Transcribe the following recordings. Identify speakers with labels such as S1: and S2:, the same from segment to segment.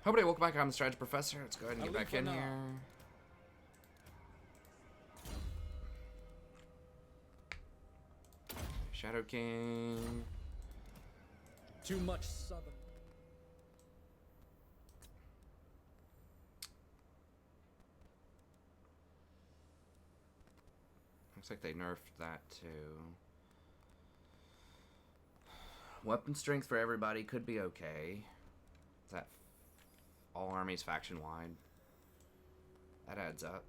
S1: Everybody, welcome back. I'm the Strategy Professor. Let's go ahead and get back in
S2: Alith Anar.
S1: here. Shadow King.
S2: Too much southern.
S1: Looks like they nerfed that too. Weapon strength for everybody could be okay. Is that all armies faction wide? That adds up.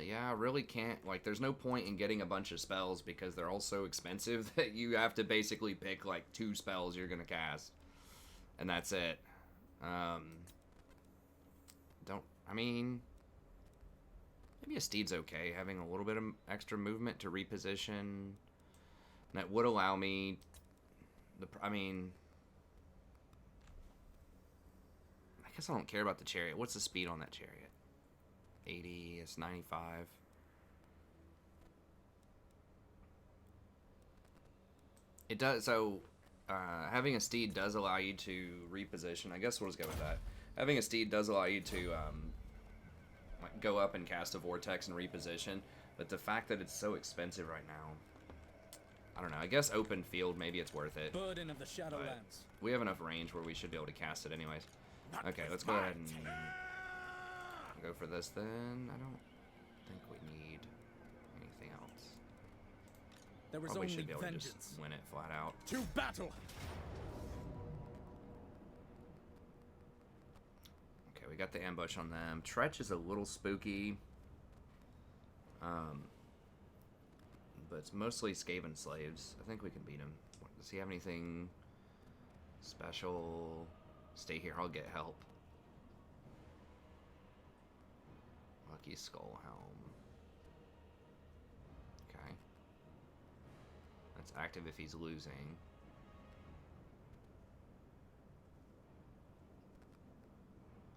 S1: Yeah, I really can't, like, there's no point in getting a bunch of spells because they're all so expensive that you have to basically pick, like, 2 spells you're gonna cast. And that's it. I mean, maybe a steed's okay, having a little bit of extra movement to reposition. That would allow me, I guess I don't care about the chariot. What's the speed on that chariot? 80, it's 95. It does, so having a steed does allow you to reposition. I guess we'll just go with that. Having a steed does allow you to like go up and cast a vortex and reposition, but the fact that it's so expensive right now, I don't know. I guess open field, maybe it's worth it.
S2: Burden of the Shadowlands.
S1: We have enough range where we should be able to cast it anyways. Okay, let's go ahead and go for this then. I don't think we need anything else.
S2: There was
S1: Probably
S2: only
S1: should be able to
S2: vengeance.
S1: just win it flat out.
S2: To battle.
S1: Okay, we got the ambush on them. Tretch is a little spooky. But it's mostly Skaven slaves. I think we can beat him. Does he have anything special? Stay here, I'll get help. Lucky Skull Helm. Okay. That's active if he's losing.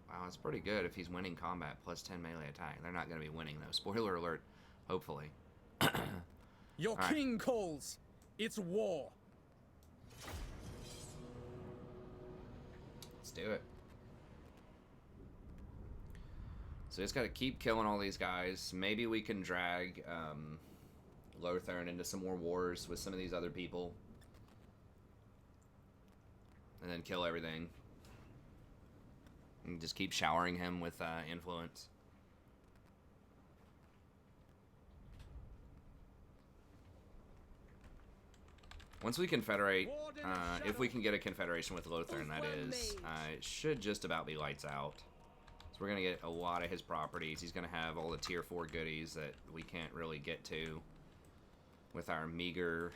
S1: Wow, it's pretty good if he's winning combat plus 10 melee attack. They're not going to be winning though. Spoiler alert, hopefully.
S2: Your
S1: All right.
S2: king calls. It's war.
S1: Let's do it. So just got to keep killing all these guys. Maybe we can drag Lothern into some more wars with some of these other people. And then kill everything. And just keep showering him with influence. Once we confederate, if we can get a confederation with Lothern, that is, it should just about be lights out. So we're going to get a lot of his properties. He's going to have all the tier 4 goodies that we can't really get to with our meager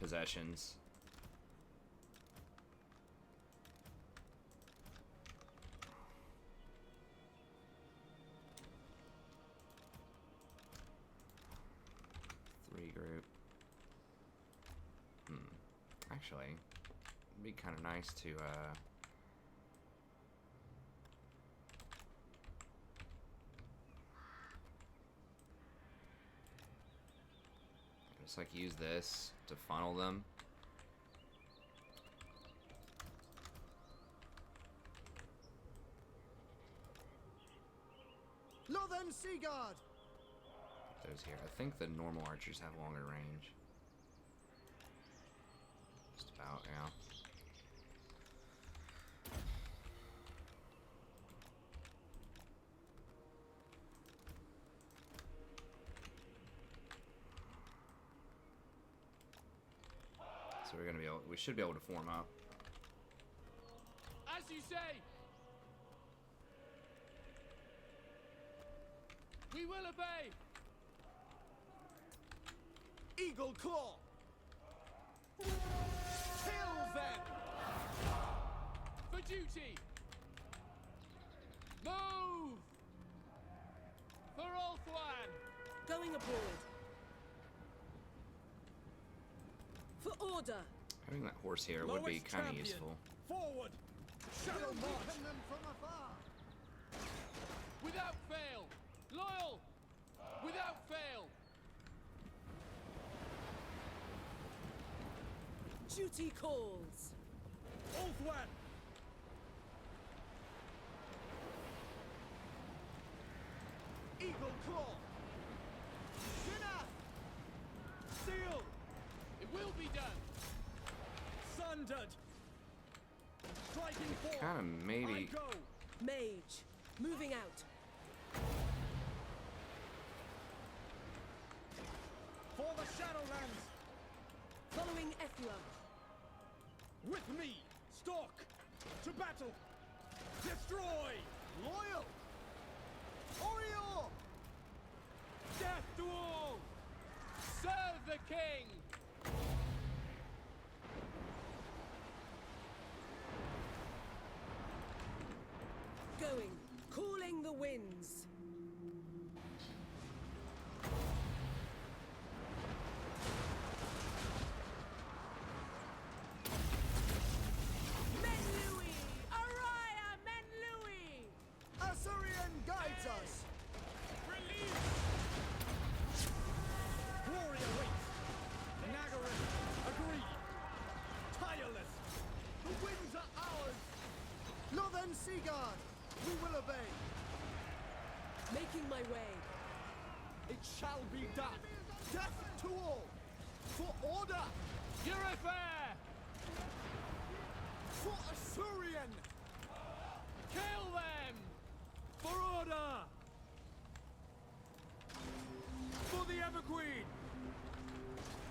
S1: possessions. Regroup. Actually, it'd be kind of nice to, just like use this to funnel them.
S3: Northern Seaguard!
S1: Those here. I think the normal archers have longer range. Just about, yeah. So we're gonna be able, we should be able to form up.
S4: As you say. We will obey.
S3: Eagle Claw! Kill them!
S4: For duty. Move. For Ulthwan.
S5: Going abroad. For order.
S1: Having that horse here would be
S2: Lowest
S1: kind of
S2: champion.
S1: useful.
S2: Forward. Shadow
S3: We'll
S2: march.
S3: weaken them from afar!
S4: Without fail. Loyal. Without fail.
S5: Duty calls.
S2: Ulthwan.
S3: Eagle Claw! Dinner! Steel!
S4: It will be done.
S2: Sundered! Striking forth!
S1: Kind of
S2: I
S1: maybe.
S2: go!
S5: Mage. Moving out.
S2: For the Shadowlands!
S5: Following Ethua.
S2: With me! Stalk! To battle! Destroy!
S3: Loyal! Oriole!
S4: Death to all. Serve the king.
S5: Going. Calling the winds. Men Louis! Araya Men Louis!
S3: Assyrian guides us!
S2: Release! Glory awaits! Nagarin, agree! Tireless!
S3: The winds are ours! Northern Sea Guard! We will obey!
S5: Making my way.
S3: It shall be done! Death to all! For order!
S4: Your affair.
S3: For Assyrian!
S4: Kill them.
S2: For order! For the Everqueen!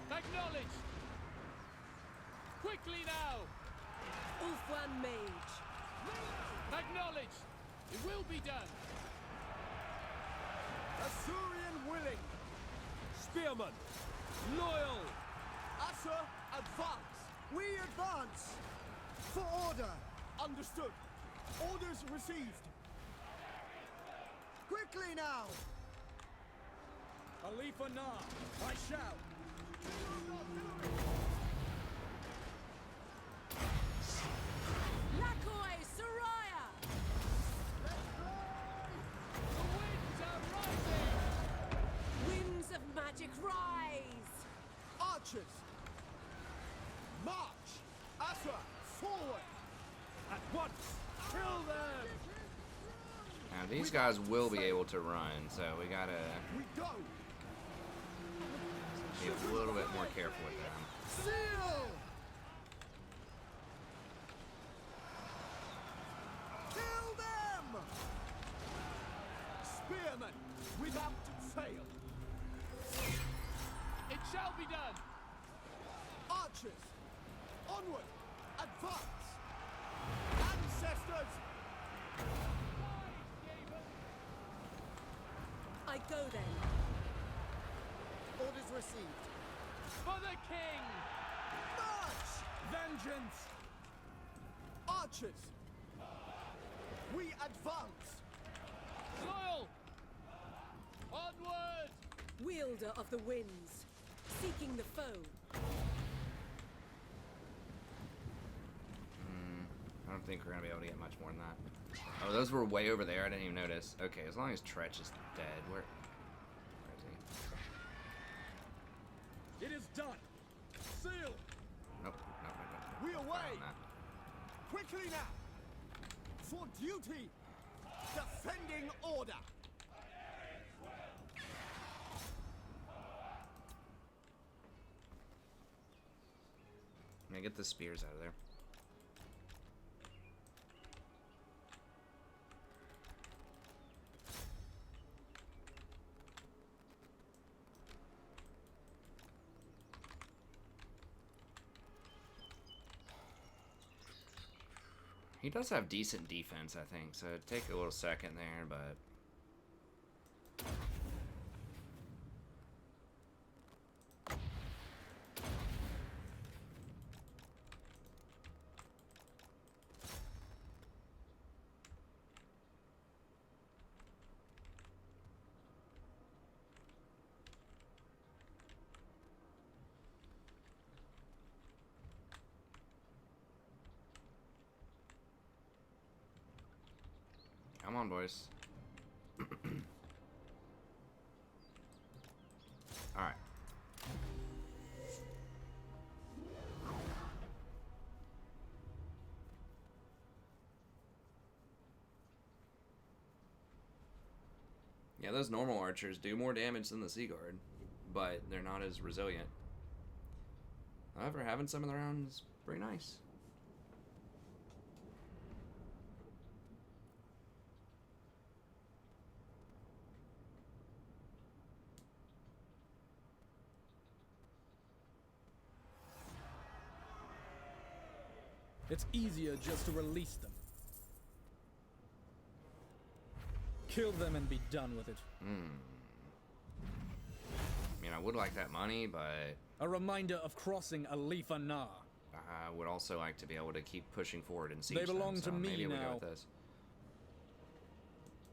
S4: Acknowledged. Quickly now.
S5: Ulfwan Mage.
S4: Acknowledged. It will be done.
S3: Assyrian willing!
S2: Spearman! Loyal!
S3: Assa, advance! We advance! For order! Understood! Orders received! Quickly now!
S2: Alith Anar, I shout!
S5: Lakoi Soraya!
S4: The winds are rising.
S5: Winds of magic rise!
S3: Archers! March! Assa, forward!
S2: At once! Kill them!
S1: Now these guys will be able to run, so we gotta
S3: We go!
S1: be a little bit more careful with them.
S3: Seal! Kill them! Spearmen, without fail!
S4: It shall be done.
S3: Archers, onward! Advance! Ancestors!
S5: I go then.
S3: Orders received.
S4: For the king.
S3: March!
S2: Vengeance!
S3: Archers! We advance!
S4: Loyal. Onward.
S5: Wielder of the winds. Seeking the foe.
S1: I don't think we're gonna be able to get much more than that. Oh, those were way over there. I didn't even notice. Okay, as long as Tretch is dead, where is he?
S2: It is done! Seal!
S1: Nope.
S3: We
S1: Fire
S3: away!
S1: on that.
S3: Quickly now! For duty! Defending order!
S1: I'm gonna get the spears out of there. He does have decent defense, I think, so it'd take a little second there, but... Come on, boys. Alright. Yeah, those normal archers do more damage than the Sea Guard, but they're not as resilient. However, having some of their own is pretty nice.
S2: It's easier just to release them. Kill them and be done with it.
S1: I mean, I would like that money, but
S2: A reminder of crossing Alith Anar.
S1: I would also like to be able to keep pushing forward and siege
S2: They belong
S1: them,
S2: to
S1: so
S2: me
S1: maybe we go
S2: now.
S1: with this.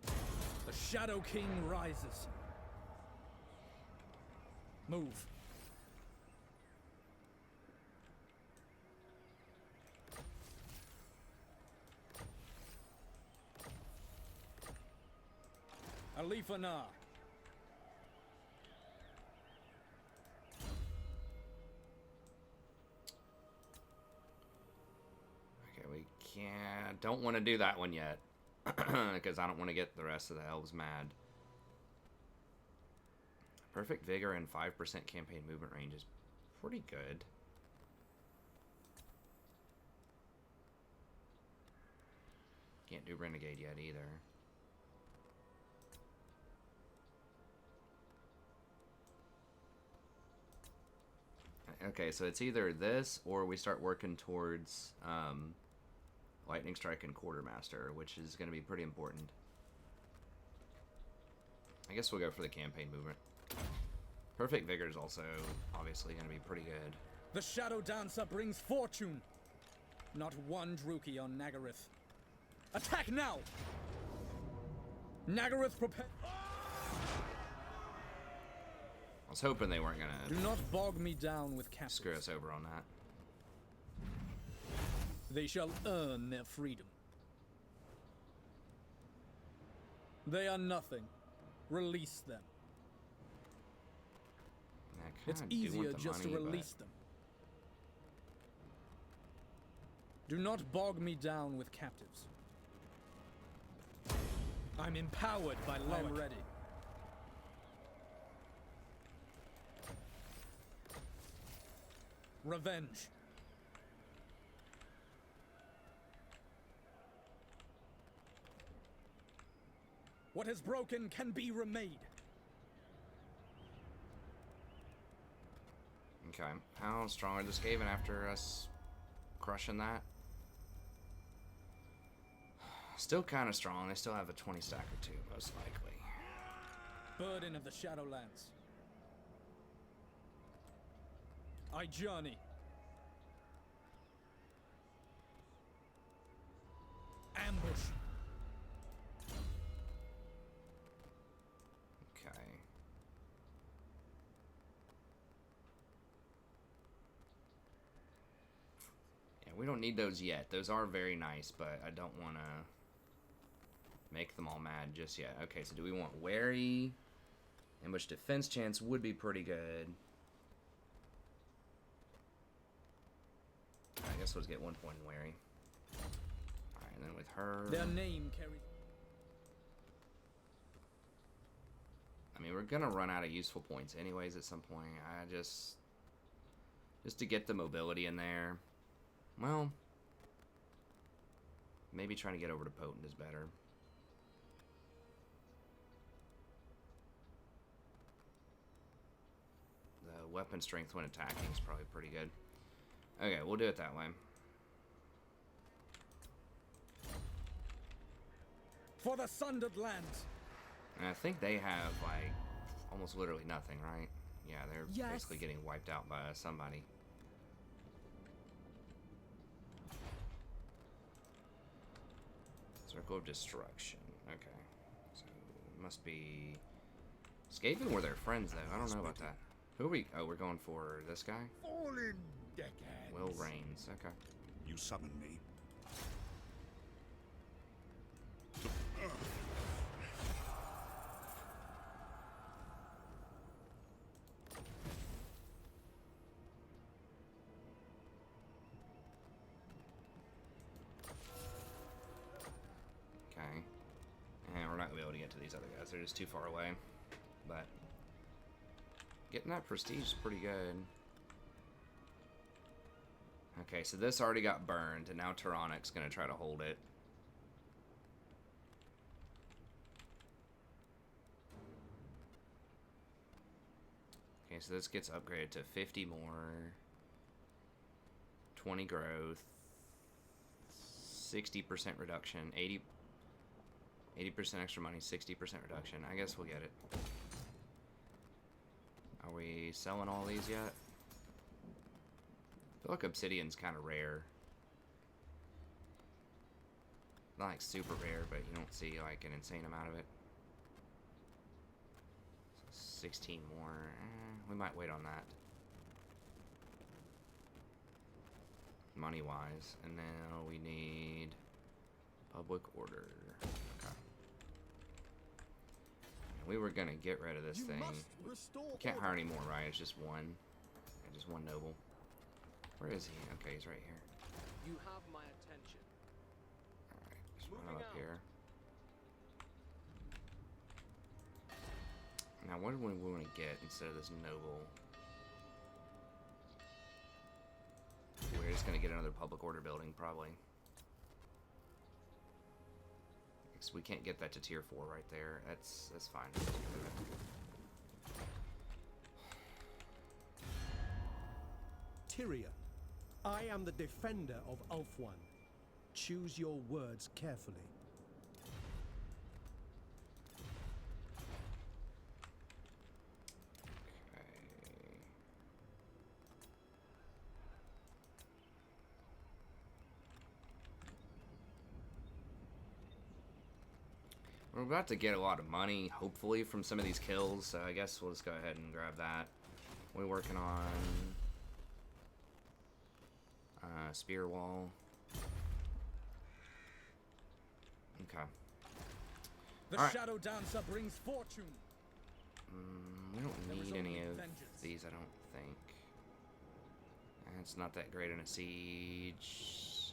S2: The Shadow King rises. Move. Alith Anar.
S1: Okay, we can't. Don't want to do that one yet, because I don't want to get the rest of the elves mad. Perfect vigor and 5% campaign movement range is pretty good. Can't do renegade yet either. Okay, so it's either this or we start working towards lightning strike and quartermaster, which is going to be pretty important. I guess we'll go for the campaign movement. Perfect vigor is also obviously going to be pretty good.
S2: The Shadow Dancer brings fortune. Not one Druki on Nagaryth. Attack now! Nagaryth prepare.
S1: I was hoping they weren't going
S2: Do
S1: to
S2: not bog me down with captives.
S1: screw us over on that.
S2: They shall earn their freedom. They are nothing. Release them.
S1: I
S2: It's
S1: kinda do want
S2: easier
S1: the
S2: just to
S1: money, but-
S2: release them. Do not bog me down with captives. I'm empowered by Loic. I'm ready. Revenge. What is broken can be remade.
S1: Okay, how strong are the Skaven after us crushing that? Still kind of strong. They still have a 20 stack or two, most likely.
S2: Burden of the Shadowlands. I journey. Ambush.
S1: Okay. Yeah, we don't need those yet. Those are very nice, but I don't want to make them all mad just yet. Okay, so do we want wary? Ambush defense chance would be pretty good. I guess let's get 1 point in wary. Alright, and then with her...
S2: Their name carries.
S1: I mean, we're gonna run out of useful points anyways at some point. I just to get the mobility in there. Well, maybe trying to get over to potent is better. The weapon strength when attacking is probably pretty good. Okay, we'll do it that way.
S2: For the Sundered Lands.
S1: And I think they have, like, almost literally nothing, right? Yeah, they're
S5: Yes.
S1: basically getting wiped out by somebody. Circle of Destruction. Okay. So, it must be... Skaven were their friends, though. I don't know about that. Who are we... Oh, we're going for this guy?
S3: Fallen deckhands.
S1: Will Reigns. Okay.
S3: You summon me.
S1: Okay. And we're not gonna be able to get to these other guys. They're just too far away. But getting that prestige is pretty good. Okay, so this already got burned, and now Tyrannic's gonna try to hold it. Okay, so this gets upgraded to 50 more, 20 growth, 60% reduction, 80% extra money, 60% reduction. I guess we'll get it. Are we selling all these yet? I feel like obsidian's kind of rare. Not like super rare, but you don't see like an insane amount of it. So 16 more. We might wait on that. Money-wise. And now we need public order. Okay. We were gonna get rid of this
S3: You
S1: thing.
S3: must restore
S1: Can't hire
S3: order.
S1: any more, right? It's just one. Yeah, just one noble. Where is he? Okay, he's right here.
S6: You have my attention.
S1: Alright, just run him
S6: Moving
S1: up
S6: out.
S1: here. Now, what do we want to get instead of this noble? We're just going to get another public order building, probably. Because we can't get that to tier 4 right there. That's fine.
S7: Tyrion, I am the defender of Ulthuan. Choose your words carefully.
S1: Okay. We're about to get a lot of money, hopefully, from some of these kills, so I guess we'll just go ahead and grab that. We're working on spear wall. Okay.
S2: The
S1: Alright.
S2: Shadow Dancer brings fortune.
S1: We don't
S2: There was
S1: need any
S2: only
S1: of
S2: vengeance.
S1: these, I don't think. It's not that great in a siege.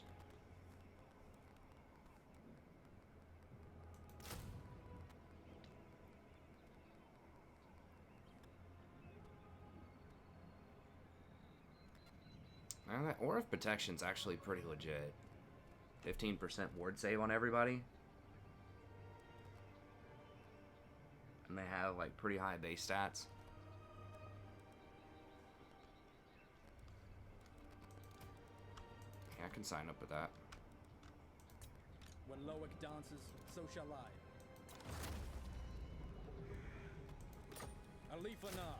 S1: Now that Aura of Protection's actually pretty legit. 15% ward save on everybody. And they have like pretty high base stats. Yeah, I can sign up with that.
S2: When Loic dances, so shall I. Alith Anar.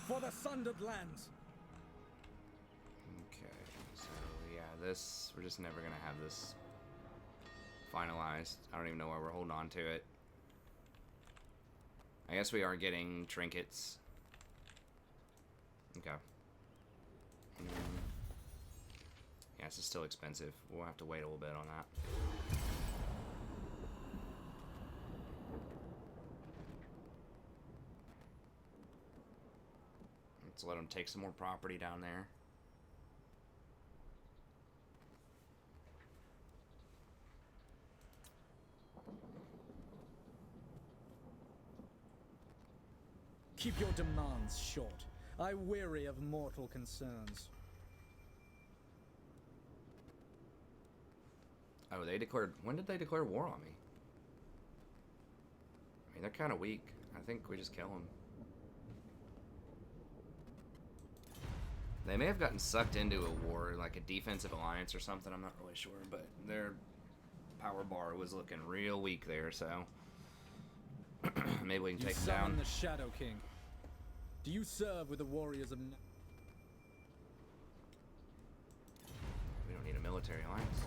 S2: For the Sundered Lands.
S1: Okay, so yeah, this, we're just never gonna have this finalized. I don't even know why we're holding on to it. I guess we are getting trinkets. Okay. Yeah, this is still expensive. We'll have to wait a little bit on that. Let's let them take some more property down there.
S2: Keep your demands short. I weary of mortal concerns.
S1: Oh, they declared... When did they declare war on me? I mean, they're kind of weak. I think we just kill them. They may have gotten sucked into a war, like a defensive alliance or something. I'm not really sure, but their power bar was looking real weak there, so... Maybe we can
S2: You
S1: take them
S2: summon
S1: down.
S2: the Shadow King. Do you serve with the warriors of...
S1: We don't need a military alliance.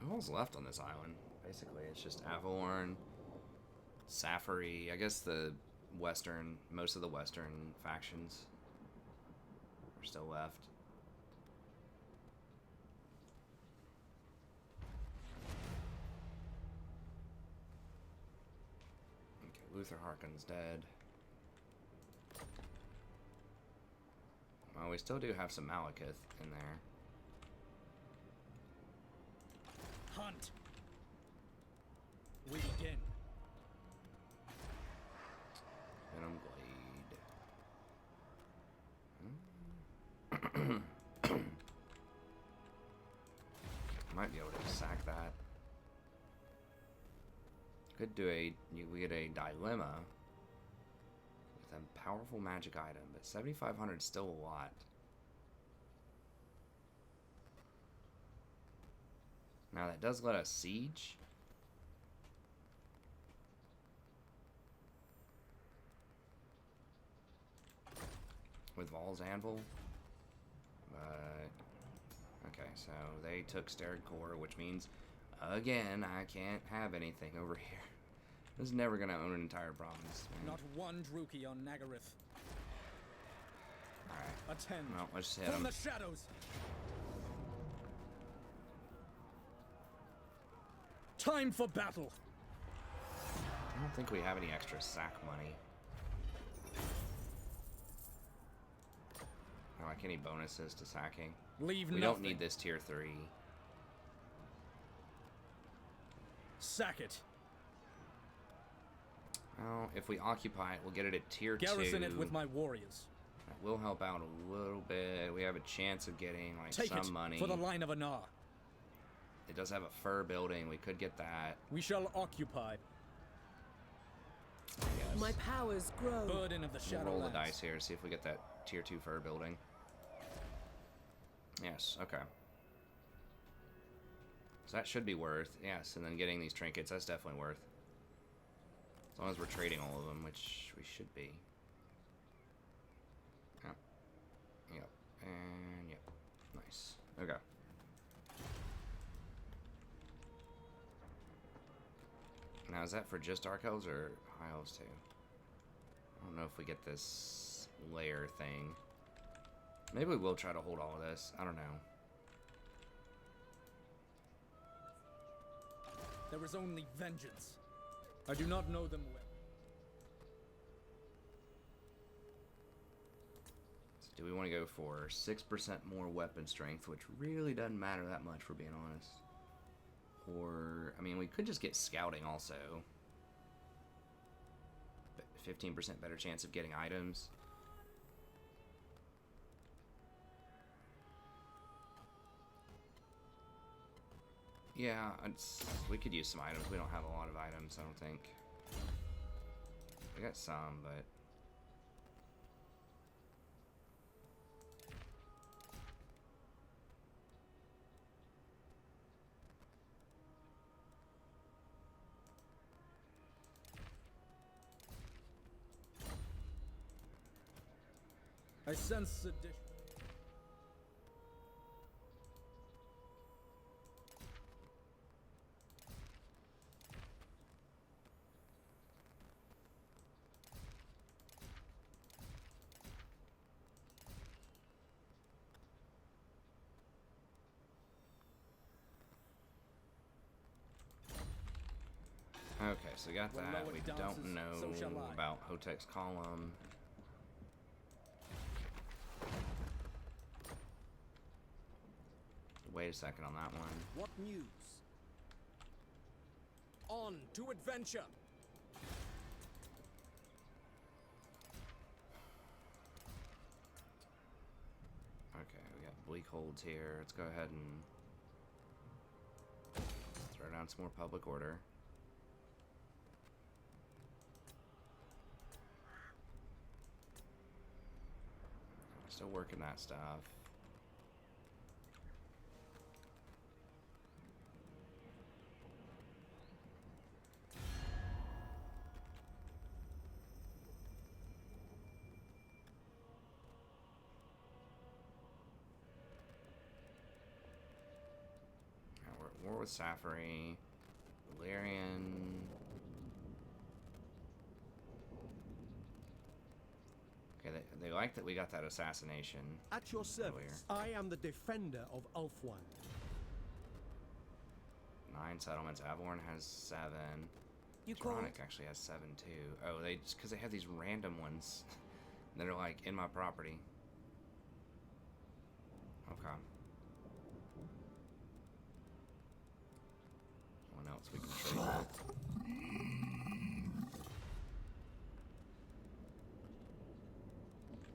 S1: Who else left on this island? Basically, it's just Avalorn, Safari, I guess the western, most of the western factions are still left. Luther Harkin's dead. Well, we still do have some Malekith in there.
S2: Hunt. We begin.
S1: Venom Blade. Might be able to sack that. Could do we get a dilemma with a powerful magic item, but 7,500 is still a lot. Now that does let us siege. With Val's Anvil. Okay, so they took Stared Core, which means, again, I can't have anything over here. This is never going to own an entire province, man.
S2: Not one Druki on Nagareth.
S1: Alright.
S2: Attend.
S1: Well, let's hit
S2: From
S1: him.
S2: the shadows. Time for battle.
S1: I don't think we have any extra sack money. I like any bonuses to sacking.
S2: Leave
S1: We
S2: nothing.
S1: don't need this tier 3.
S2: Sack it.
S1: Well, if we occupy it, we'll get it at tier 2.
S2: Garrison it with my warriors.
S1: That will help out a little bit. We have a chance of getting like
S2: Take
S1: some
S2: it
S1: money.
S2: for the line of Anar.
S1: It does have a fur building. We could get that.
S2: We shall occupy.
S1: Yes.
S5: My powers grow.
S2: Burden of the
S1: We'll
S2: Shadowlands.
S1: roll the dice here, see if we get that tier 2 fur building. Yes, okay. So that should be worth, yes, and then getting these trinkets, that's definitely worth. As long as we're trading all of them, which we should be. Yep. Yep. And yep. Nice. Okay. Now, is that for just Dark Elves or High Elves too? I don't know if we get this layer thing. Maybe we will try to hold all of this. I don't know.
S2: There is only vengeance. I do not know them well.
S1: So do we want to go for 6% more weapon strength, which really doesn't matter that much, for being honest? Or, I mean, we could just get scouting also. 15% better chance of getting items. Yeah, we could use some items. We don't have a lot of items, I don't think. We got some, but...
S2: I sense sedition.
S1: Okay, so we got
S2: When
S1: that.
S2: Loic
S1: We
S2: dances,
S1: don't know
S2: so shall I.
S1: about Hotek's Column. Wait a second on that one.
S6: What news? On to adventure.
S1: Okay, we got Bleak Holds here. Let's go ahead and throw down some more public order. Still working that stuff. Now we're at war with Safari, Valerian. Okay, they like that we got that assassination.
S7: At your service, I am the defender of Ulf-1.
S1: 9 settlements. Avalorn has 7.
S5: You called?
S1: Tronic actually has 7 too. Oh, they just because they have these random ones that are like in my property. Okay. One else we can trade with.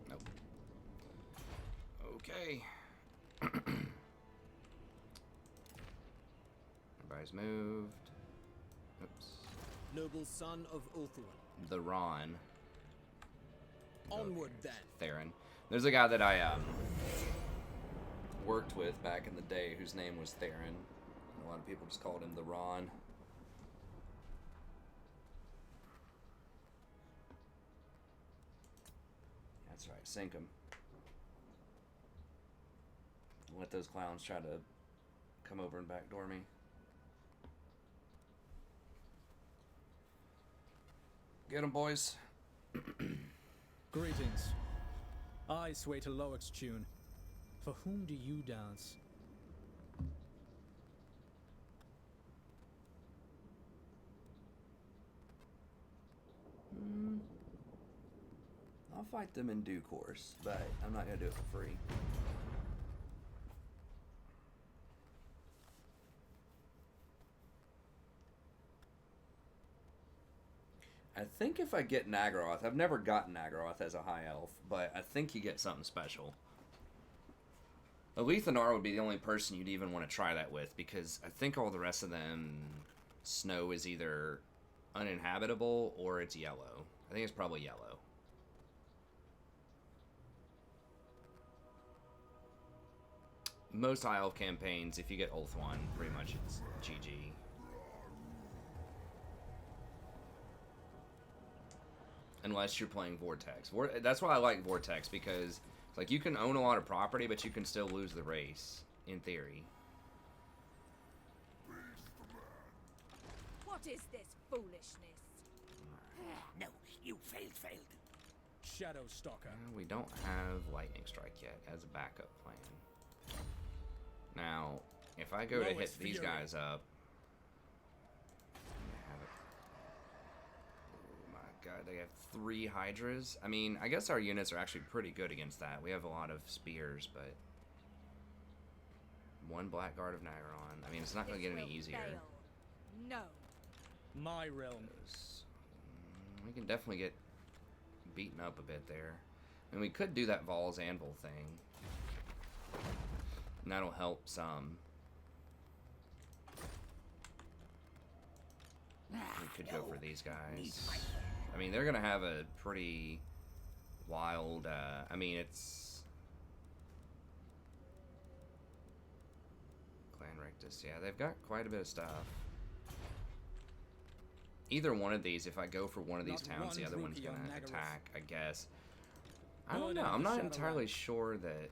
S1: Nope. Okay. Everybody's moved. Oops.
S6: Noble son of Ulthuan.
S1: The Ron.
S6: Onward then.
S1: Theron. There's a guy that I worked with back in the day whose name was Theron. A lot of people just called him the Ron. That's right, sink him. Let those clowns try to come over and backdoor me. Get 'em, boys.
S2: Greetings. I sway to Loic's tune. For whom do you dance?
S1: I'll fight them in due course, but I'm not gonna do it for free. I think if I get Nagaroth, I've never gotten Nagaroth as a high elf, but I think you get something special. Alith Anar would be the only person you'd even want to try that with, because I think all the rest of them, snow is either uninhabitable or it's yellow. I think it's probably yellow. Most high elf campaigns, if you get Ulthuan, pretty much it's GG. Unless you're playing Vortex. That's why I like Vortex, because it's like you can own a lot of property, but you can still lose the race, in theory.
S5: What is this foolishness?
S8: No, you failed.
S2: Shadow Stalker.
S1: We don't have Lightning Strike yet as a backup plan. Now, if I go to hit
S2: Lowest
S1: these
S2: Fury.
S1: guys up... Have it. Oh my god, they have 3 Hydras. I mean, I guess our units are actually pretty good against that. We have a lot of spears, but... 1 Blackguard of Nagaron. I mean, it's not going to
S5: This
S1: get any
S5: will
S1: easier.
S5: fail. No.
S2: My realm.
S1: We can definitely get beaten up a bit there. And we could do that Vol's Anvil thing. And that'll help some. We could go for these guys. I mean, they're going to have a pretty wild... I mean, it's... Clan Rictus. Yeah, they've got quite a bit of stuff. Either one of these, if I go for one of these
S2: Not
S1: towns,
S2: one
S1: the other one's
S2: Druchii
S1: going
S2: on
S1: to
S2: Nagaroth.
S1: attack, I guess. I don't
S2: Good
S1: know.
S2: in
S1: I'm
S2: the
S1: not
S2: Shadowlands.
S1: entirely sure that...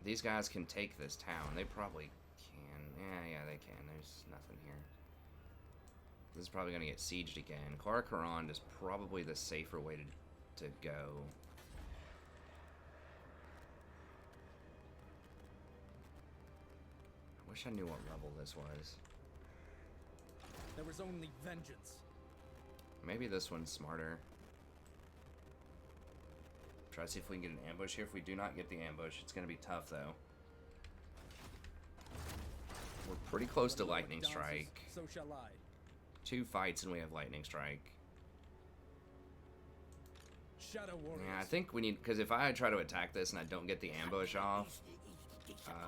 S1: These guys can take this town. They probably can. Yeah, they can. There's nothing here. This is probably going to get sieged again. Karakharand is probably the safer way to go. I wish I knew what level this was.
S2: There is only vengeance.
S1: Maybe this one's smarter. Try to see if we can get an ambush here. If we do not get the ambush, it's going to be tough, though. We're pretty close to
S2: When Loic
S1: Lightning
S2: dances,
S1: Strike.
S2: So shall I.
S1: 2 fights and we have Lightning Strike.
S2: Shadow warriors.
S1: Yeah, I think we need... Because if I try to attack this and I don't get the ambush off,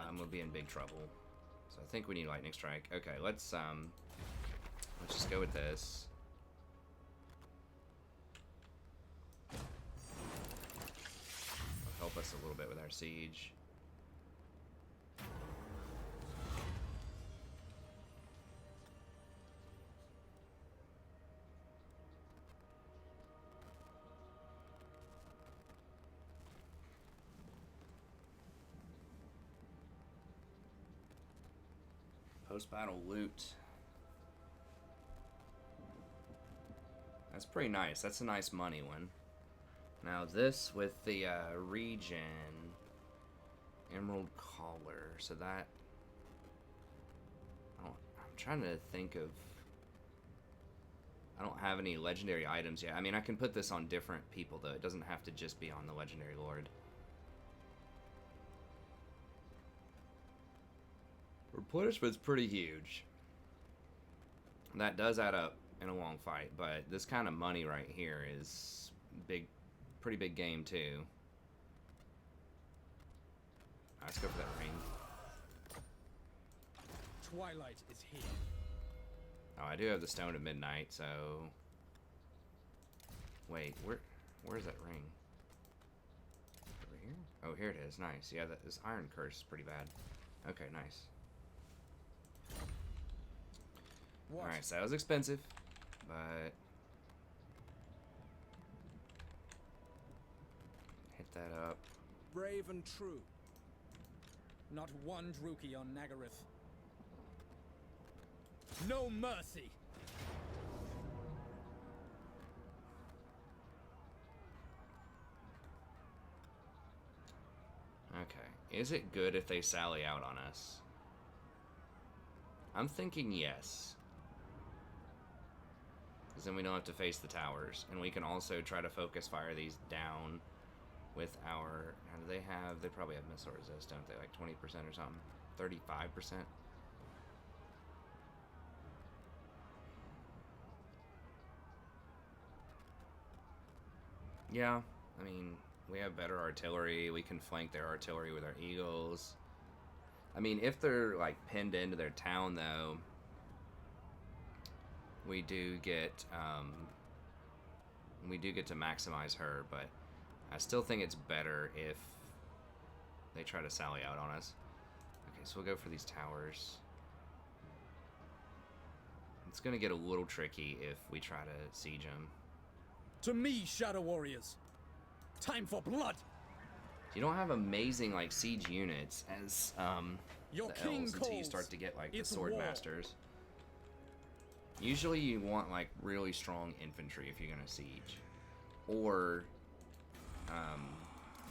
S1: I'm going to be in big trouble. So I think we need Lightning Strike. Okay, let's just go with this. It'll help us a little bit with our siege. Post-battle loot. That's pretty nice. That's a nice money one. Now this with the regen, Emerald Collar, so that I'm trying to think of. I don't have any legendary items yet. I mean, I can put this on different people though. It doesn't have to just be on the legendary lord. Replenishment's pretty huge. That does add up in a long fight, but this kind of money right here is big, pretty big game too. Let's go for that ring.
S2: Twilight is here.
S1: Oh, I do have the Stone of Midnight, so... Wait, where's that ring? Over here? Oh, here it is. Nice. Yeah, this Iron Curse is pretty bad. Okay, nice. Alright, so that was expensive, but... Hit that up.
S6: Brave and true.
S2: Not one Druki on Nagaryth. No mercy!
S1: Okay. Is it good if they sally out on us? I'm thinking yes. Because then we don't have to face the towers. And we can also try to focus fire these down with our... How do they have... They probably have missile resist, don't they? Like 20% or something? 35%? Yeah, I mean, we have better artillery. We can flank their artillery with our eagles. I mean, if they're, like, pinned into their town, though, we do get to maximize her, but I still think it's better if they try to sally out on us. Okay, so we'll go for these towers. It's going to get a little tricky if we try to siege them.
S2: To me, Shadow Warriors. Time for blood.
S1: You don't have amazing like siege units as
S2: Your
S1: the
S2: king
S1: elves until you
S2: calls.
S1: start to get like the
S2: It's
S1: sword
S2: war.
S1: masters. Usually you want like really strong infantry if you're gonna siege, or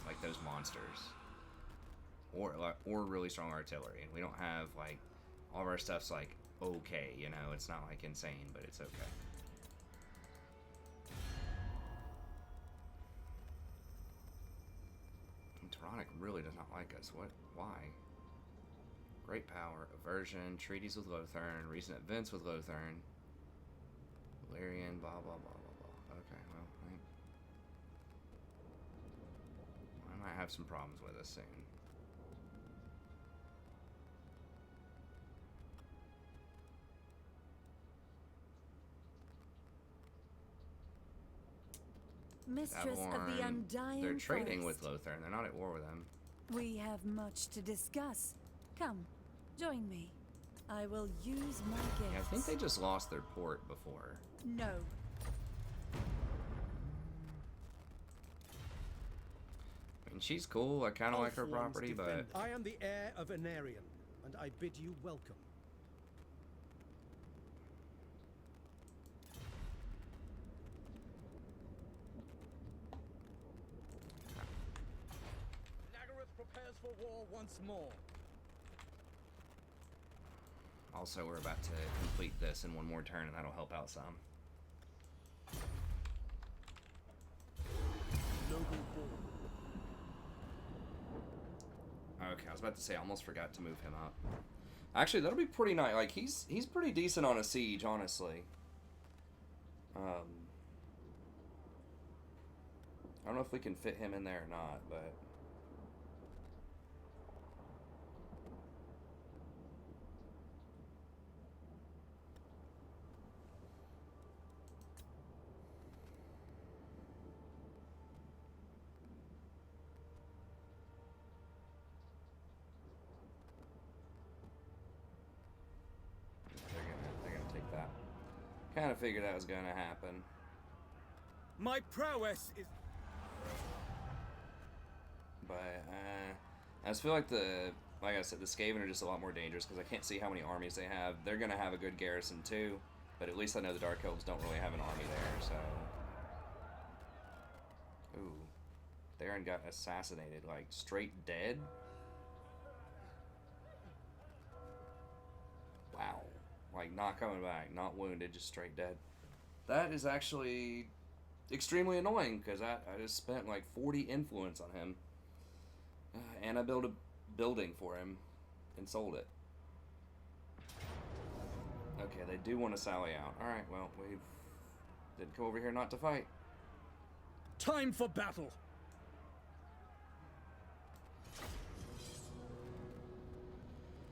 S1: like those monsters, or really strong artillery. And we don't have like all of our stuff's like okay, you know, it's not like insane, but it's okay. Tyrannic really does not like us. What? Why? Great power, aversion, treaties with Lothern, recent events with Lothern, Valerian, blah blah blah blah blah. Okay, well, I might have some problems with us soon.
S5: Mistress of the
S1: Avalorn,
S5: Undying
S1: they're trading
S5: Forest.
S1: with Lothern. They're not at war with them.
S5: We have much to discuss. Come, join me. I will use my gifts.
S1: Yeah, I think they just lost their port before.
S5: No.
S1: I mean, she's cool. I kind of like her
S6: Elfland's
S1: property, but
S6: defender.
S7: I am the heir of Anarion, and I bid you welcome.
S2: Nagaryth prepares for war once more.
S1: also we're about to complete this in one more turn, and that'll help out some.
S6: Noble born.
S1: Okay, I was about to say, I almost forgot to move him up. Actually, that'll be pretty nice. Like, he's pretty decent on a siege, honestly. I don't know if we can fit him in there or not, but... They're gonna take that. Kind of figured that was gonna happen.
S2: My prowess is...
S1: But, I just feel like like I said, the Skaven are just a lot more dangerous because I can't see how many armies they have. They're going to have a good garrison too, but at least I know the Dark Elves don't really have an army there, so... Ooh. Theron got assassinated, like straight dead. Wow. Like not coming back, not wounded, just straight dead. That is actually extremely annoying because I just spent like 40 influence on him. And I built a building for him and sold it. Okay, they do want to sally out. Alright, well, we didn't come over here not to fight.
S2: Time for battle!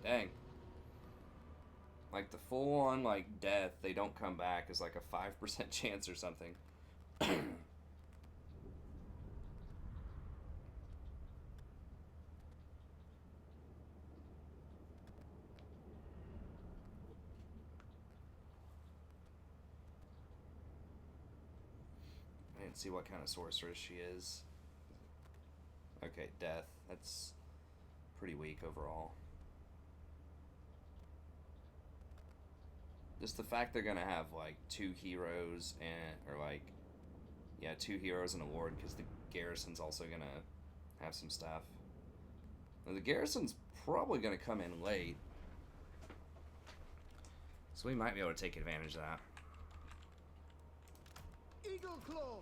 S1: Dang. Like the full-on, like, death, they don't come back is like a 5% chance or something. I didn't see what kind of sorceress she is. Okay, death. That's pretty weak overall. Just the fact they're gonna have like 2 heroes or like, yeah, 2 heroes and a lord because the garrison's also gonna have some stuff. Now, the garrison's probably gonna come in late, so we might be able to take advantage of that.
S3: Eagle Claw.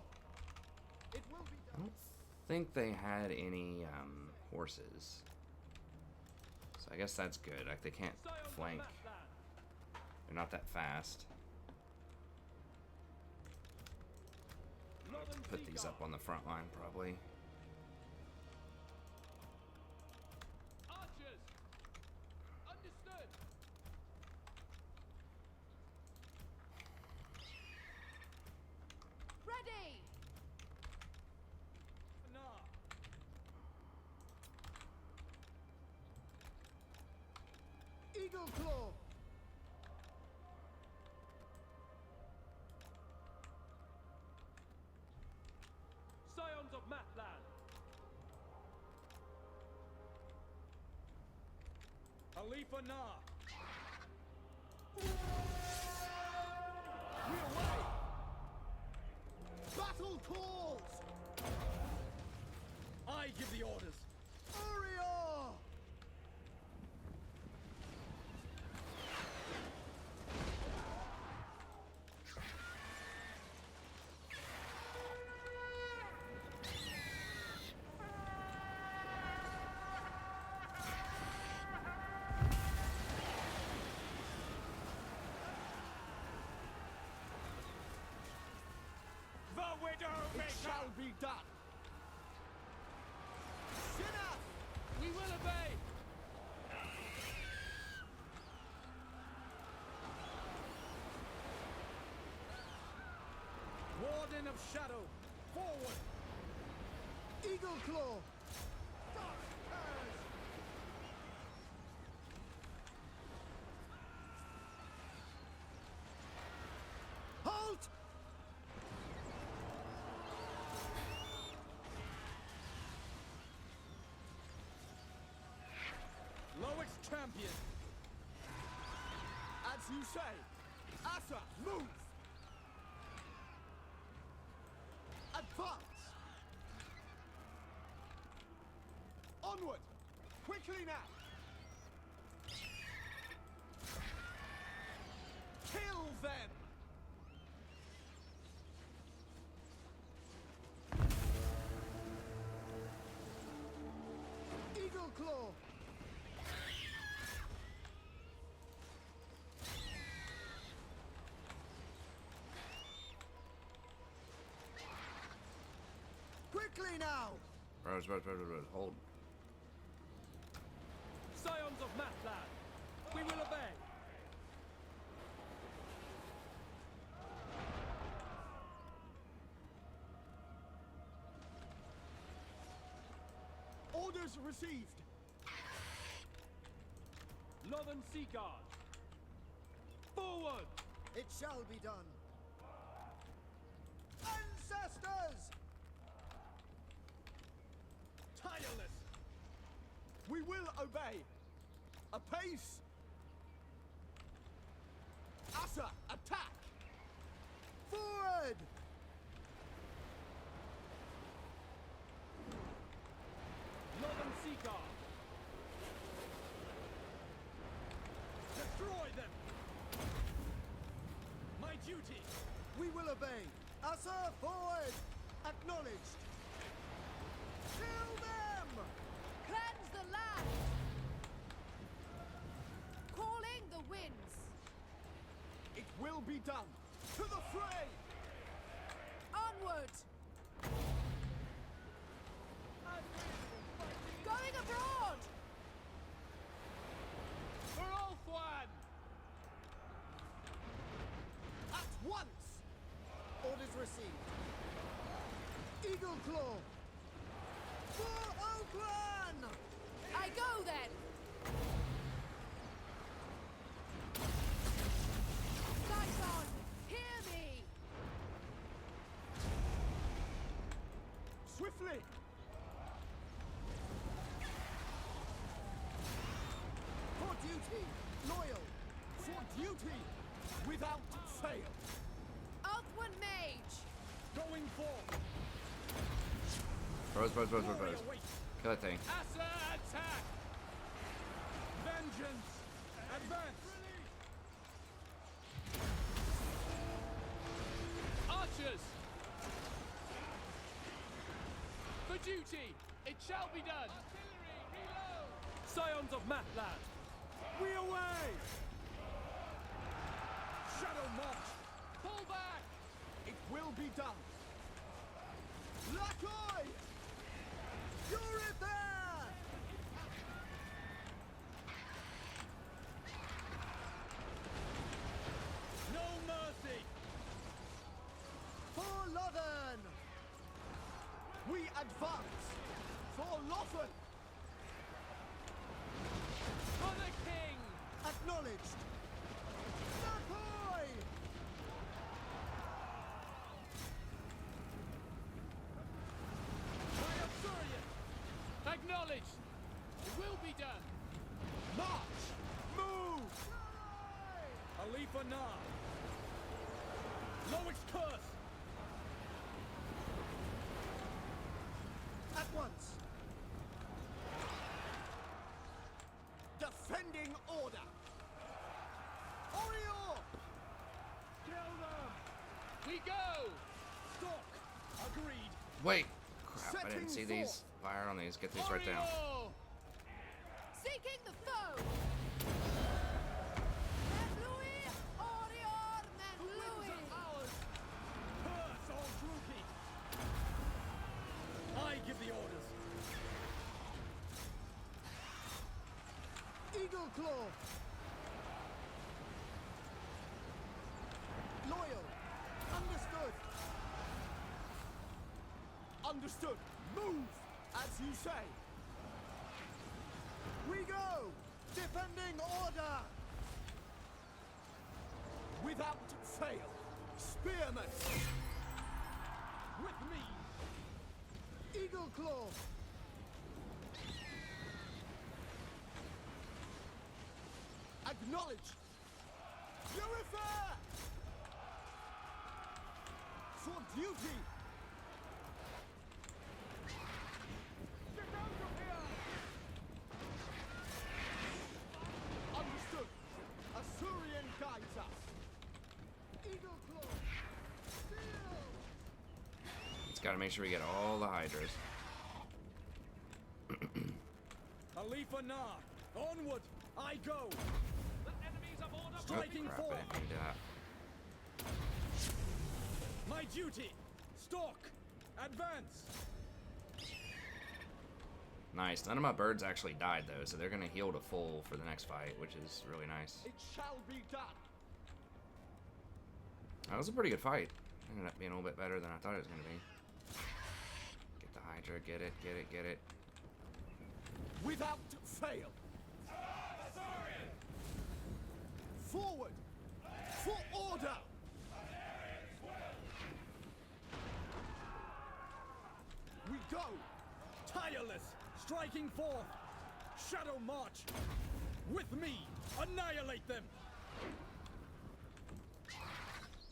S3: It will be
S1: I
S3: done.
S1: don't think they had any horses, so I guess that's good. Like they can't flank. They're not that fast. Put these up on the front line, probably.
S4: Archers! Understood!
S5: Ready!
S2: Anar!
S3: Eagle Claw.
S4: Scions of Matland!
S2: Alith Anar!
S3: We away. Battle calls.
S2: I give the orders!
S3: Uriah.
S2: The Widow
S3: It shall be done. Sinner.
S4: We will obey!
S2: Warden of Shadow! Forward!
S3: Eagle Claw. Halt!
S2: Lowick's champion!
S3: As you say. Asa, move! Advance! Onward! Quickly now! Kill them! Eagle Claw! Quickly now!
S1: Rose, hold.
S4: Scions of Matland! We will obey!
S3: Orders received!
S4: Northern Sea Guard! Forward!
S3: It shall be done! Ancestors!
S2: Tireless!
S3: We will obey! Apace! Asa, attack! Forward!
S2: Destroy them! My duty!
S3: We will obey. Asa, forward! Acknowledged. Kill them!
S9: Cleanse the land! Calling the winds!
S3: It will be done. To the fray!
S9: Onward! Going abroad!
S4: For Ulthuan!
S3: At once! Orders received. Eagle Claw! For Oakland!
S9: I go then! Sison, hear me!
S3: Swiftly! For duty! Loyal! For duty! Without fail!
S9: Ulthwan Mage!
S2: Going forth!
S1: Bros.
S2: Warrior wait!
S1: Kill that thing.
S4: Asa, attack!
S2: Vengeance! Advance!
S4: Archers! For duty! It shall be done! Artillery, reload!
S2: Scions of Matland! We away! Shadow March!
S4: Pull back!
S3: It will be done! Lakoi! You're there!
S2: No mercy!
S3: For Lothen! We advance! For Lothen!
S4: For the king!
S3: Acknowledged! Lakoi!
S2: My Absurian!
S4: Acknowledged! It will be done!
S3: March! Move!
S2: Alith Anar! Lowick's curse!
S3: At once! Defending order! Orior!
S2: Kill them!
S4: We go!
S2: Stalk! Agreed!
S1: Wait. Crap, I didn't see
S3: Setting
S1: these. Fire on these. Get these right down.
S4: Warrior!
S9: Seeking the foe! Menlui! Orior Menlui!
S2: Ours! Curse all Druki! I give the orders!
S3: Eagle Claw! Loyal! Understood! Understood! Move! As you say! We go! Defending order! Without fail! Spearmen!
S2: With me!
S3: Eagle Claw! Acknowledge! Purify! For duty! Get out of here! Understood! Assyrian guides us! Eagle Claw! Seal!
S1: It's got to make sure we get all the Hydras.
S2: Alith Anar! Onward! I go!
S4: The enemies of order!
S1: Oh,
S2: Striking
S1: crap, I
S2: forth!
S1: didn't mean to do that.
S2: My duty! Stalk! Advance!
S1: Nice. None of my birds actually died, though, so they're going to heal to full for the next fight, which is really nice.
S3: It shall be done!
S1: That was a pretty good fight. It ended up being a little bit better than I thought it was going to be. Get the Hydra. Get it, get it, get it.
S3: Without fail! Forward! For order! We go!
S2: Tireless! Striking forth! Shadow March! With me! Annihilate them!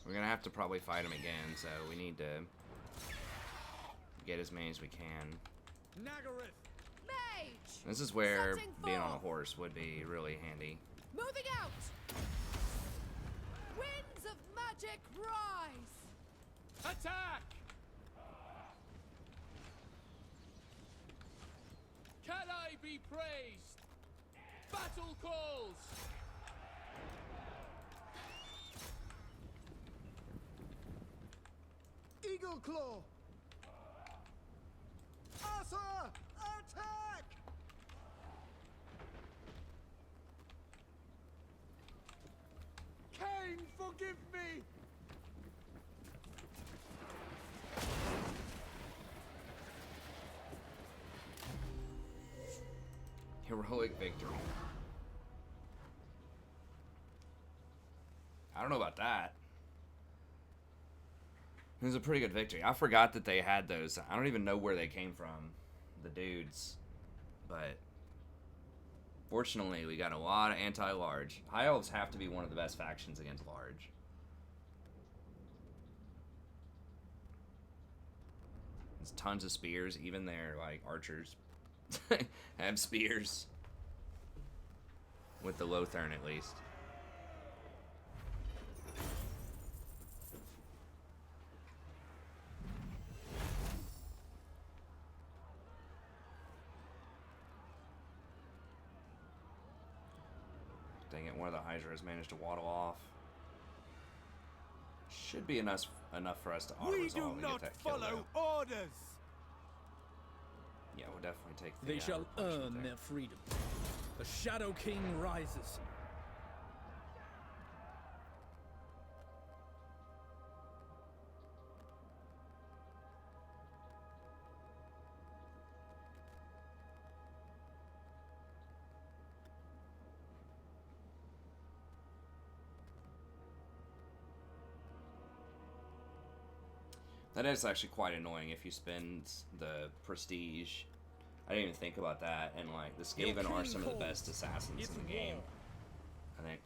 S1: We're going to have to probably fight them again, so we need to get as many as we can.
S2: Nagareth!
S9: Mage!
S1: This is where
S9: Setting
S1: being on a
S9: forth.
S1: horse would be really handy.
S9: Moving out! Heroic rise!
S4: Attack! Can I be praised? Battle calls!
S3: Eagle Claw! Asa! Attack! Cain, forgive me!
S1: Heroic victory. I don't know about that. It was a pretty good victory. I forgot that they had those. I don't even know where they came from, the dudes. But fortunately, we got a lot of anti-large. High Elves have to be one of the best factions against large. There's tons of spears. Even their like archers have spears. With the Lothern, at least. Dang it, one of the Hydras managed to waddle off. Should be enough for us to auto-resolve and get that kill, though.
S3: orders!
S1: Yeah, we'll definitely take the
S2: They shall
S1: punishment
S2: earn
S1: there.
S2: their freedom. The Shadow King rises.
S1: That is actually quite annoying if you spend the prestige. I didn't even think about that, and like the Skaven are some of the best assassins in the game. I think.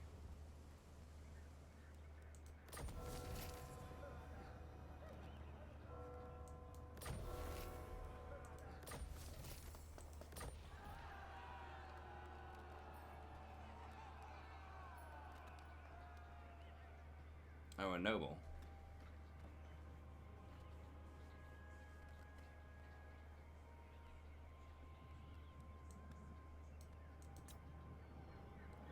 S1: Oh, a noble.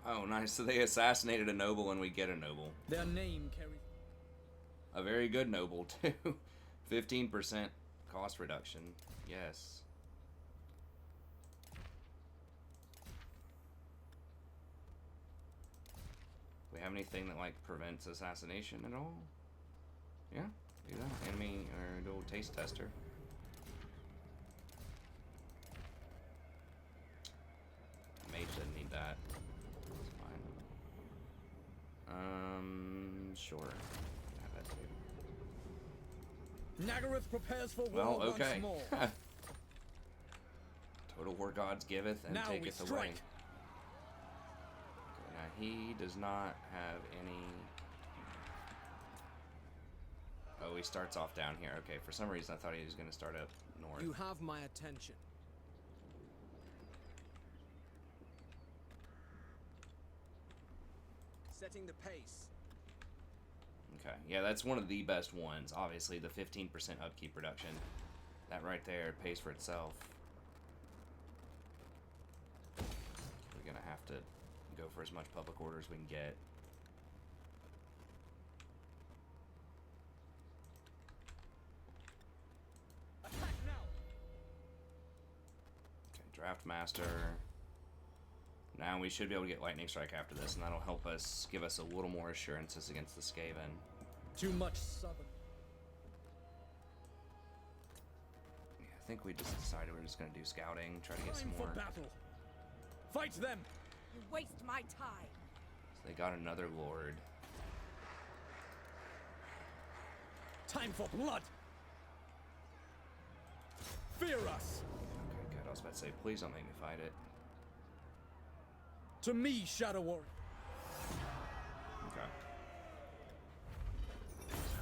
S1: Oh, nice. So they assassinated a noble and we get a noble.
S2: Their name carries...
S1: A very good noble, too. 15% cost reduction. Yes. Do we have anything that, like, prevents assassination at all? Yeah, do that. Enemy or dual taste tester. Mage doesn't need that. That's fine. Sure. Yeah, that too.
S2: Nagaroth prepares for war
S1: Well, okay.
S2: once more.
S1: Total War Gods giveth and
S2: Now we
S1: taketh away.
S2: strike.
S1: Okay, now he does not have any... Oh, he starts off down here. Okay, for some reason I thought he was going to start up north.
S6: You have my attention. Setting the pace.
S1: Okay, yeah, that's one of the best ones. Obviously, the 15% upkeep reduction. That right there pays for itself. We're going to have to go for as much public order as we can get.
S2: Attack now.
S1: Okay, Draft Master. Now we should be able to get Lightning Strike after this, and that'll help us, give us a little more assurances against the Skaven.
S2: Too much southern.
S1: Yeah, I think we just decided we're just going to do scouting, try to get some
S2: Time
S1: more.
S2: for battle. Fight them.
S9: You waste my time.
S1: So they got another Lord.
S2: Time for blood. Fear us.
S1: Okay, good. I was about to say, please don't make me fight it.
S2: To me, Shadow Warrior.
S1: Okay.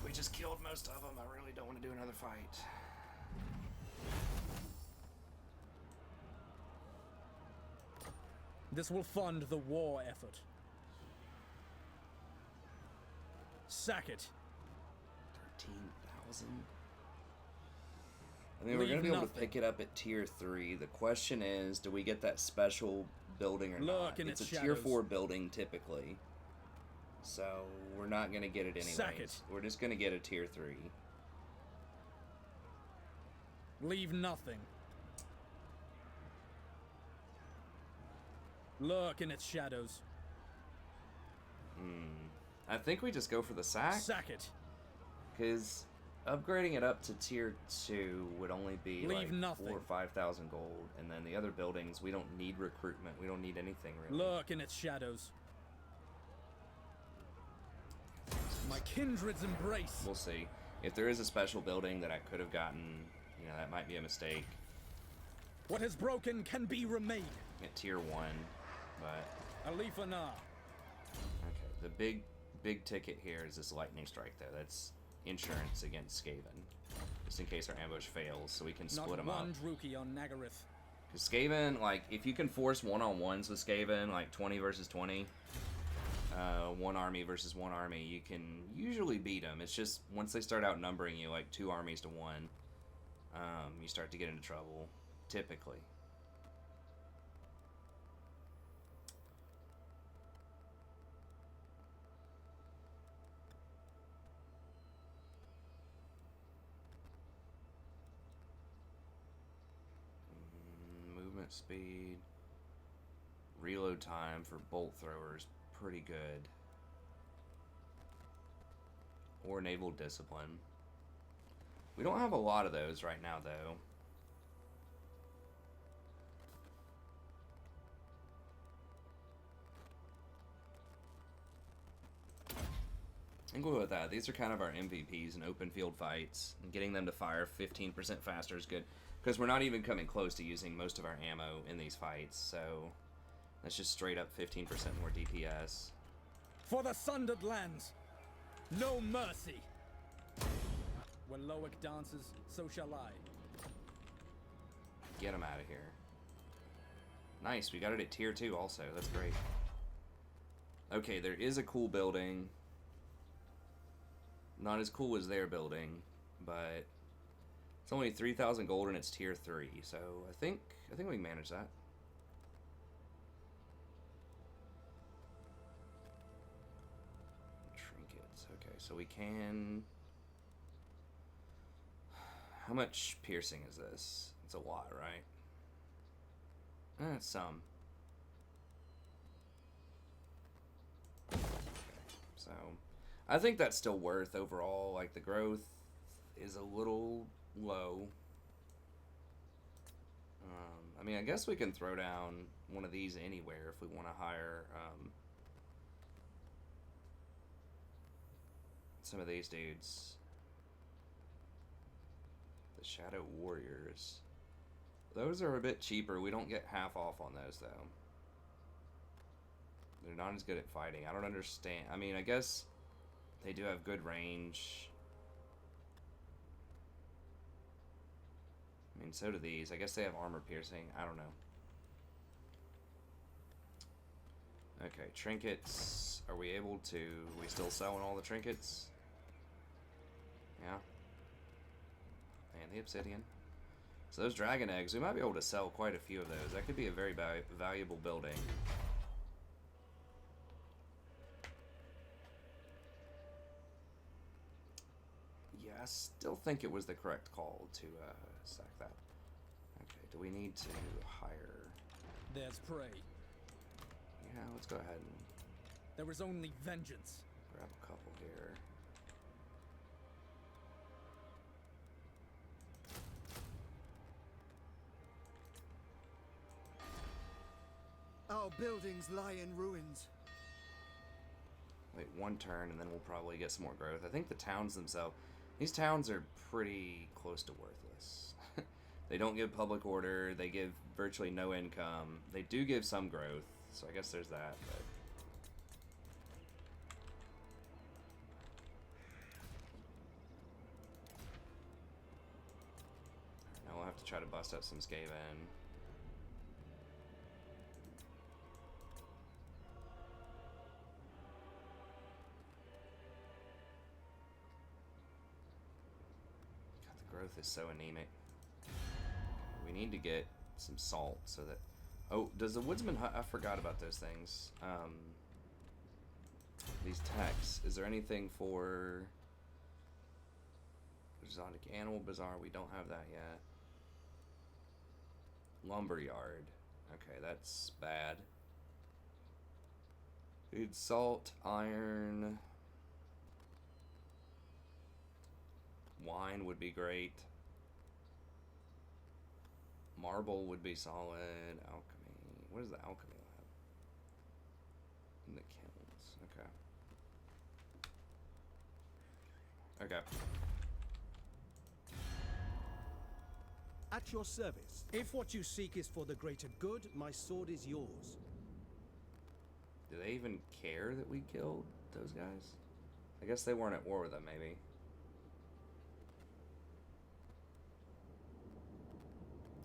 S1: We just killed most of them. I really don't want to do another fight.
S2: This will fund the war effort. Sack it.
S1: 15,000. I mean, we're
S2: Leave
S1: going to be able to
S2: nothing.
S1: pick it up at tier 3. The question is, do we get that special building or not?
S2: Look in
S1: It's a
S2: its
S1: tier
S2: shadows.
S1: 4 building typically. So, we're not going to get it
S2: Sack
S1: anyways.
S2: it.
S1: We're just going to get a tier 3.
S2: Leave nothing. Lurk in its shadows.
S1: I think we just go for the sack.
S2: Sack it.
S1: Because upgrading it up to tier 2 would only be
S2: Leave
S1: like
S2: nothing.
S1: 4 or 5,000 gold. And then the other buildings, we don't need recruitment. We don't need anything really.
S2: Lurk in its shadows. My kindred's embrace.
S1: We'll see. If there is a special building that I could have gotten, you know, that might be a mistake
S2: What is broken can be remade.
S1: at tier 1. But,
S2: Alith Anar.
S1: okay. The big ticket here is this lightning strike, though. That's insurance against Skaven. Just in case our ambush fails, so we can split
S2: Not
S1: them up.
S2: one Druki on Nagareth.
S1: Because Skaven, like, if you can force one-on-ones with Skaven, like 20 versus 20, one army versus one army, you can usually beat them. It's just, once they start outnumbering you, like 2 armies to 1, you start to get into trouble, typically. Movement speed, reload time for bolt throwers, pretty good. Or naval discipline. We don't have a lot of those right now, though. I think we'll go with that. These are kind of our MVPs in open field fights. And getting them to fire 15% faster is good. Because we're not even coming close to using most of our ammo in these fights. So that's just straight up 15% more DPS.
S2: For the sundered lands, no mercy. When Loic dances, so shall I.
S1: Get them out of here. Nice, we got it at tier 2 also. That's great. Okay, there is a cool building. Not as cool as their building, but it's only 3,000 gold and it's tier 3. So I think we can manage that. Trinkets. Okay, so we can. How much piercing is this? It's a lot, right? It's some. Okay, so I think that's still worth overall. Like, the growth is a little low. I mean, I guess we can throw down one of these anywhere if we want to hire some of these dudes. The Shadow Warriors. Those are a bit cheaper. We don't get half off on those, though. They're not as good at fighting. I don't understand. I mean, I guess they do have good range. I mean, so do these. I guess they have armor piercing. I don't know. Okay, trinkets. Are we able to... Are we still selling all the trinkets? Yeah. And the obsidian. So those dragon eggs, we might be able to sell quite a few of those. That could be a very valuable building. Yeah, I still think it was the correct call to sack that. Okay, do we need to hire...
S2: There's prey.
S1: Yeah, let's go ahead and
S2: There is only vengeance.
S1: grab a couple here.
S3: Our buildings lie in ruins.
S1: Wait, one turn and then we'll probably get some more growth. I think the towns themselves... These towns are pretty close to worthless. They don't give public order. They give virtually no income. They do give some growth, so I guess there's that, but... Now we'll have to try to bust up some Skaven. growth is so anemic. We need to get some salt so that... Oh, does the woodsman hut... I forgot about those things. These texts. Is there anything for... Exotic animal bazaar? We don't have that yet. Lumberyard. Okay, that's bad. Need salt, iron... Wine would be great. Marble would be solid. Alchemy. What is the alchemy lab? In the kilns. Okay. Okay.
S7: At your service. If what you seek is for the greater good, my sword is yours.
S1: Do they even care that we killed those guys? I guess they weren't at war with them, maybe.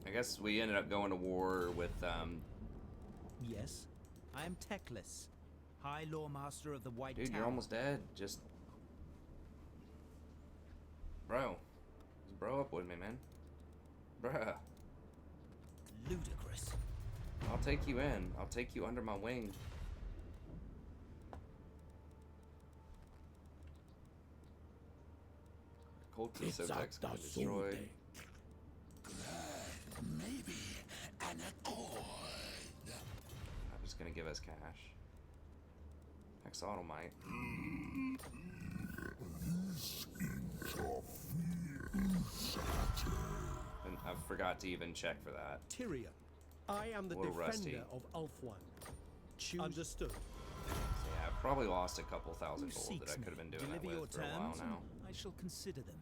S1: I guess we ended up going to war with,
S10: Yes, I am Teclis, High Law Master of the White Tower.
S1: Dude, you're almost dead. Just... Bro. Just bro up with me, man. Bruh.
S10: Ludicrous.
S1: I'll take you in. I'll take you under my wing. Cultist subjects got destroyed.
S8: Maybe an accord.
S1: I'm just gonna give us cash. Exotomite. And I forgot to even check for that.
S7: Tyrion, I am the
S1: A little
S7: defender
S1: rusty.
S7: of Ulfwan. Choose. Understood.
S1: So yeah, I've probably lost a couple thousand
S10: Who
S1: gold that
S10: seeks
S1: I could have
S10: me?
S1: been doing that
S10: Deliver your
S1: with for a while
S10: terms,
S1: now.
S10: and I shall consider them.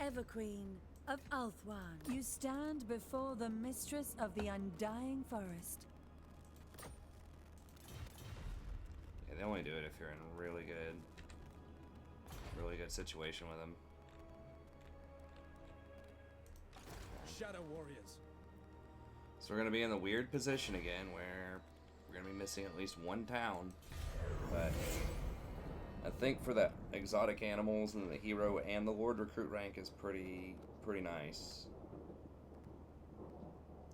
S5: Everqueen of Althwan, you stand before the mistress of the Undying Forest.
S1: Yeah, they only do it if you're in a really good situation with them.
S2: Shadow warriors.
S1: So we're gonna be in the weird position again where we're gonna be missing at least one town. But I think for the exotic animals and the hero and the lord recruit rank is pretty nice.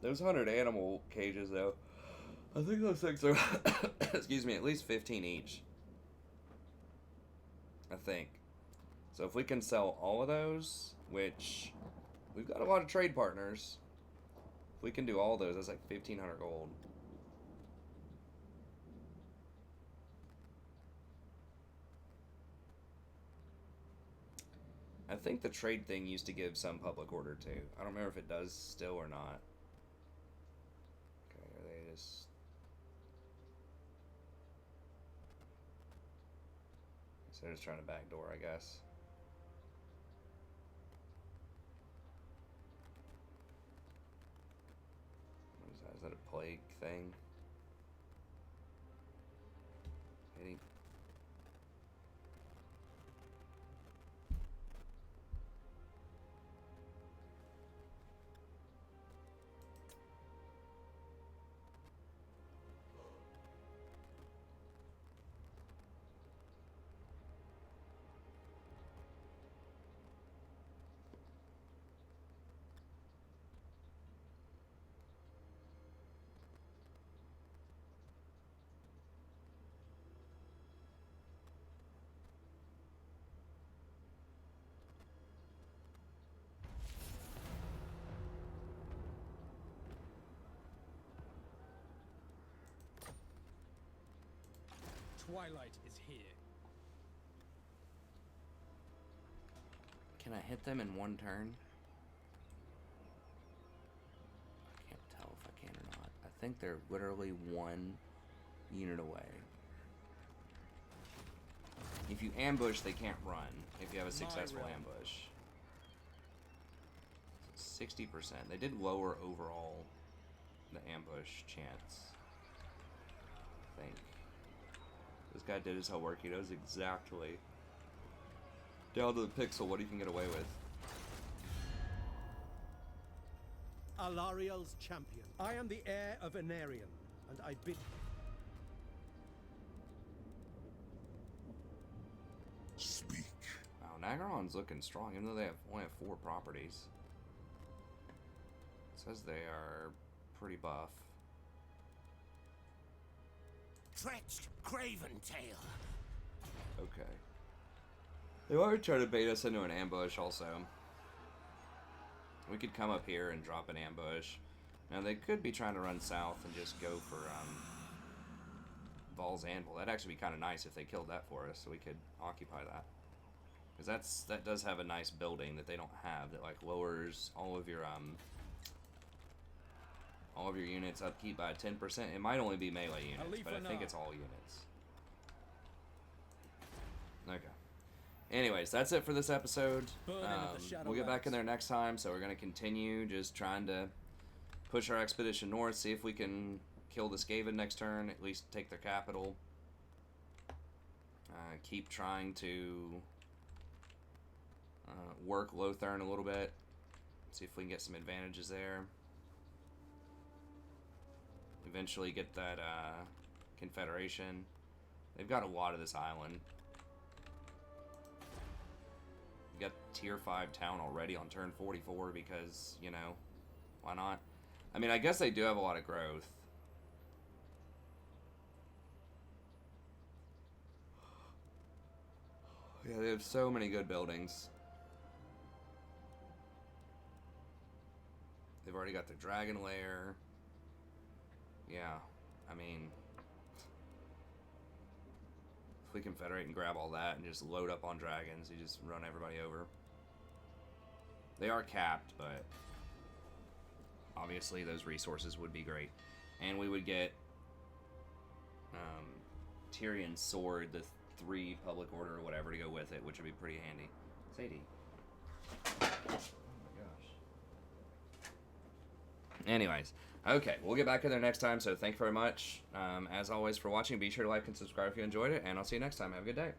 S1: Those 100 animal cages though, I think those things are excuse me, at least 15 each. I think. So if we can sell all of those, which we've got a lot of trade partners. If we can do all those, that's like 1,500 gold. I think the trade thing used to give some public order too. I don't remember if it does still or not. Okay, are they just... So they're just trying to backdoor, I guess. What is that? Is that a plague thing? Hitting...
S2: Twilight is here.
S1: Can I hit them in one turn? I can't tell if I can or not. I think they're literally one unit away. If you ambush, they can't run. If you have a successful ambush. 60%. They did lower overall the ambush chance. I think. This guy did his homework. He knows exactly down to the pixel what he can get away with.
S7: Alariel's champion. I am the heir of Anarion, and I bid...
S8: Speak.
S1: Wow, Nagaron's looking strong, even though they only have 4 properties. It says they are pretty buff.
S8: Stretched craven tail.
S1: Okay. They are trying to bait us into an ambush also. We could come up here and drop an ambush. Now they could be trying to run south and just go for Val's Anvil. That'd actually be kind of nice if they killed that for us, so we could occupy that. Because that does have a nice building that they don't have that like lowers all of your units upkeep by 10%. It might only be melee units,
S2: Alith
S1: but I think
S2: Anar.
S1: it's all units. Okay. Anyways, that's it for this episode.
S2: Burn into the
S1: We'll get back in
S2: Shadowlands.
S1: there next time, so we're going to continue just trying to push our expedition north, see if we can kill the Skaven next turn, at least take their capital. Keep trying to work Lothern a little bit, see if we can get some advantages there. Eventually get that Confederation. They've got a lot of this island. We got tier 5 town already on turn 44 because, you know, why not? I mean, I guess they do have a lot of growth. Yeah, they have so many good buildings. They've already got their dragon lair. Yeah, I mean, if we confederate and grab all that and just load up on dragons, you just run everybody over. They are capped, but obviously those resources would be great. And we would get Tyrion's sword, the 3 public order or whatever to go with it, which would be pretty handy. Sadie. Oh my gosh. Anyways, okay, we'll get back in there next time, so thank you very much, as always, for watching. Be sure to like and subscribe if you enjoyed it, and I'll see you next time. Have a good day.